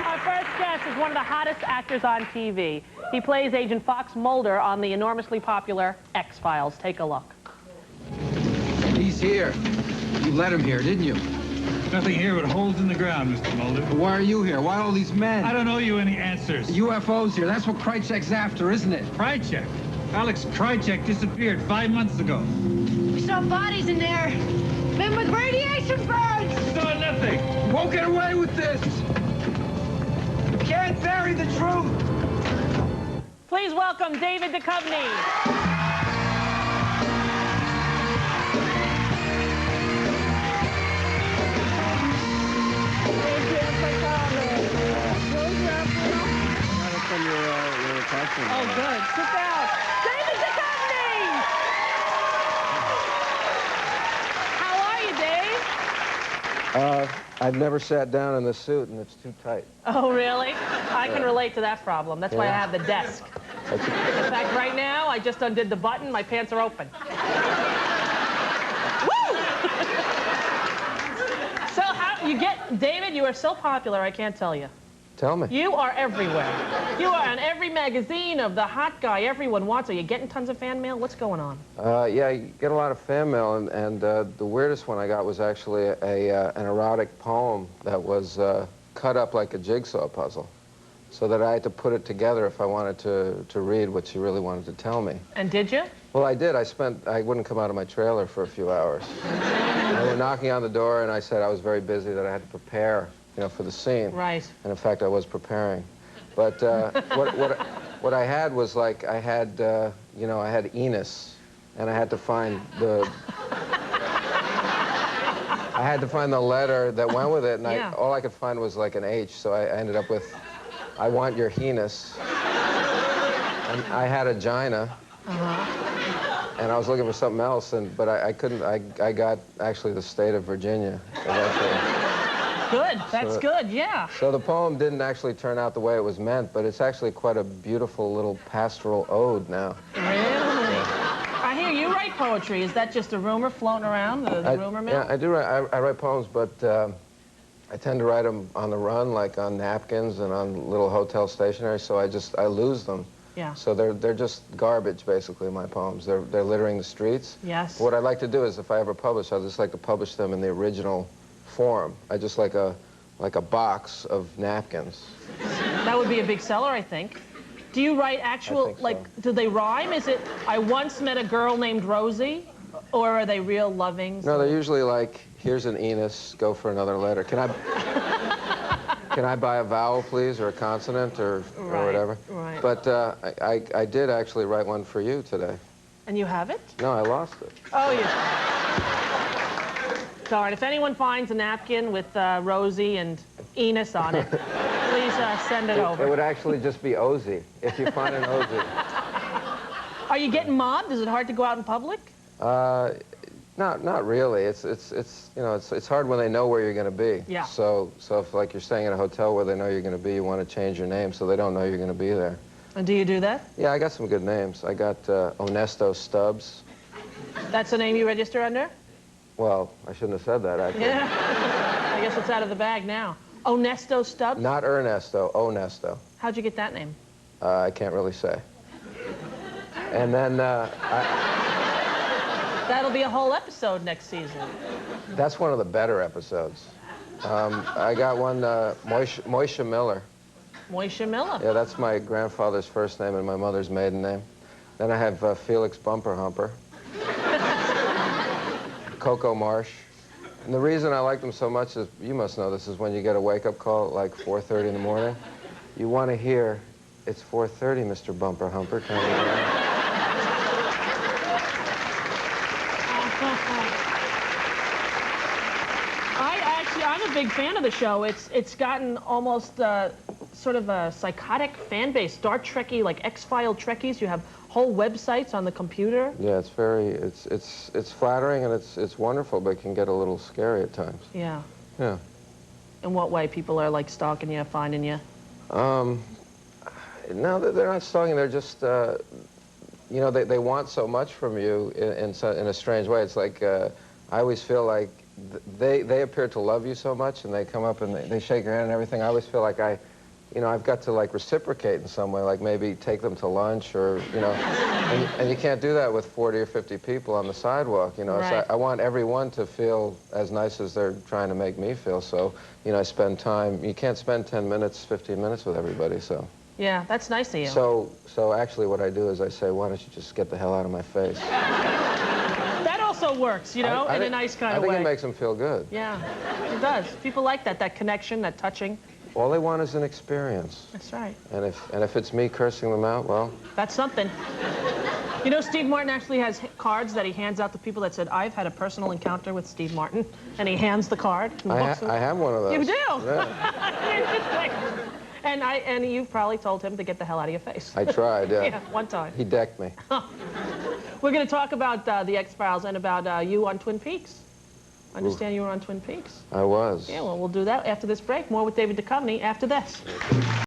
Our first guest is one of the hottest actors on TV. He plays Agent Fox Mulder on the enormously popular X-Files. Take a look. He's here. You let him here, didn't you? Nothing here but holes in the ground, Mr. Mulder. Why are you here? Why all these men? I don't owe you any answers. UFO's here. That's what Krychek's after, isn't it? Krychek? Alex Krychek disappeared 5 months ago. We saw bodies in there. Men with radiation burns. Saw nothing. You won't get away with this. You can't bury the truth. Please welcome David Duchovny. Oh, good. Sit down. David Duchovny! How are you, Dave? I've never sat down in this suit, and it's too tight. Oh, really? I can relate to that problem. That's why I have the desk. In fact, right now, I just undid the button. My pants are open. Woo! So how you get... David, you are so popular, I can't tell you. Tell me. You are everywhere. You are on every magazine of the hot guy everyone wants. Are you getting tons of fan mail? What's going on? Yeah, you get a lot of fan mail, and the weirdest one I got was actually an erotic poem that was cut up like a jigsaw puzzle, so that I had to put it together if I wanted to read what she really wanted to tell me. And did you? Well, I did. I wouldn't come out of my trailer for a few hours. They were knocking on the door, and I said I was very busy, that I had to prepare, you know, for the scene. Right. And in fact, I was preparing. But what I had was, like, I had, you know, I had Enos, and I had to find the... I had to find the letter that went with it, and all I could find was, like, an H, so I ended up with, I want your heenus. And I had a gina. And I was looking for something else, but I couldn't, I got, actually, the state of Virginia eventually. Good. That's good, yeah. So the poem didn't actually turn out the way it was meant, but it's actually quite a beautiful little pastoral ode now. Really? I hear you write poetry. Is that just a rumor floating around, the rumor mill? Yeah, I do write, I write poems, but I tend to write them on the run, like on napkins and on little hotel stationery, so I lose them. Yeah. So they're just garbage, basically, my poems. They're littering the streets. Yes. But what I'd like to do is, if I ever publish, I'd just like to publish them in the original form. I just like a box of napkins. That would be a big seller, I think. Do you write actual, like, do they rhyme? Is it, I once met a girl named Rosie? Or are they real loving? No, they're usually like, here's an Enos, go for another letter. Can I buy a vowel, please, or a consonant, or whatever? Right. But I did actually write one for you today. And you have it? No, I lost it. Oh, yeah. Darn, if anyone finds a napkin with Rosie and Enos on it, please send it over. It would actually just be Ozy, if you find an Ozy. Are you getting mobbed? Is it hard to go out in public? Not really. It's you know, it's hard when they know where you're going to be. Yeah. So if, like, you're staying in a hotel where they know you're going to be, you want to change your name so they don't know you're going to be there. And do you do that? Yeah, I got some good names. I got Onesto Stubbs. That's the name you register under? Well, I shouldn't have said that, actually. Yeah. I guess it's out of the bag now. Onesto Stubbs? Not Ernesto, Onesto. How'd you get that name? I can't really say. And then That'll be a whole episode next season. that's one of the better episodes. I got one, Moisha Miller. Moisha Miller. Yeah, that's my grandfather's first name and my mother's maiden name. Then I have Felix Bumper Humper. Coco Marsh. And the reason I like them so much is, you must know this, is when you get a wake-up call at like 4:30 in the morning. You want to hear, it's 4:30, Mr. Bumper Humper. I'm a big fan of the show. It's gotten almost sort of a psychotic fan base. Star Trekkie, like X-File Trekkies. You have whole websites on the computer. Yeah, it's very, it's flattering and it's wonderful, but it can get a little scary at times. Yeah. Yeah. In what way? People are like stalking you, finding you? No, they're not stalking. They're just, you know, they want so much from you in a strange way. It's like, I always feel like they appear to love you so much, and they come up and they shake your hand and everything. I always feel like I you know, I've got to like reciprocate in some way, like maybe take them to lunch or, you know, and you can't do that with 40 or 50 people on the sidewalk, you know. Right. So I want everyone to feel as nice as they're trying to make me feel. So, you know, I spend time, you can't spend 10 minutes, 15 minutes with everybody, so. Yeah, that's nice of you. So actually what I do is I say, why don't you just get the hell out of my face? That also works, you know, in a nice kind of way. I think it makes them feel good. Yeah, it does. People like that connection, that touching. All they want is an experience. That's right. And if it's me cursing them out, well... That's something. You know, Steve Martin actually has cards that he hands out to people that said, I've had a personal encounter with Steve Martin. And he hands the card. I have one of those. You do? Yeah. And you've probably told him to get the hell out of your face. I tried, yeah. Yeah, one time. He decked me. We're going to talk about the X-Files and about you on Twin Peaks. I understand you were on Twin Peaks. I was. Yeah, well, we'll do that after this break. More with David Duchovny after this.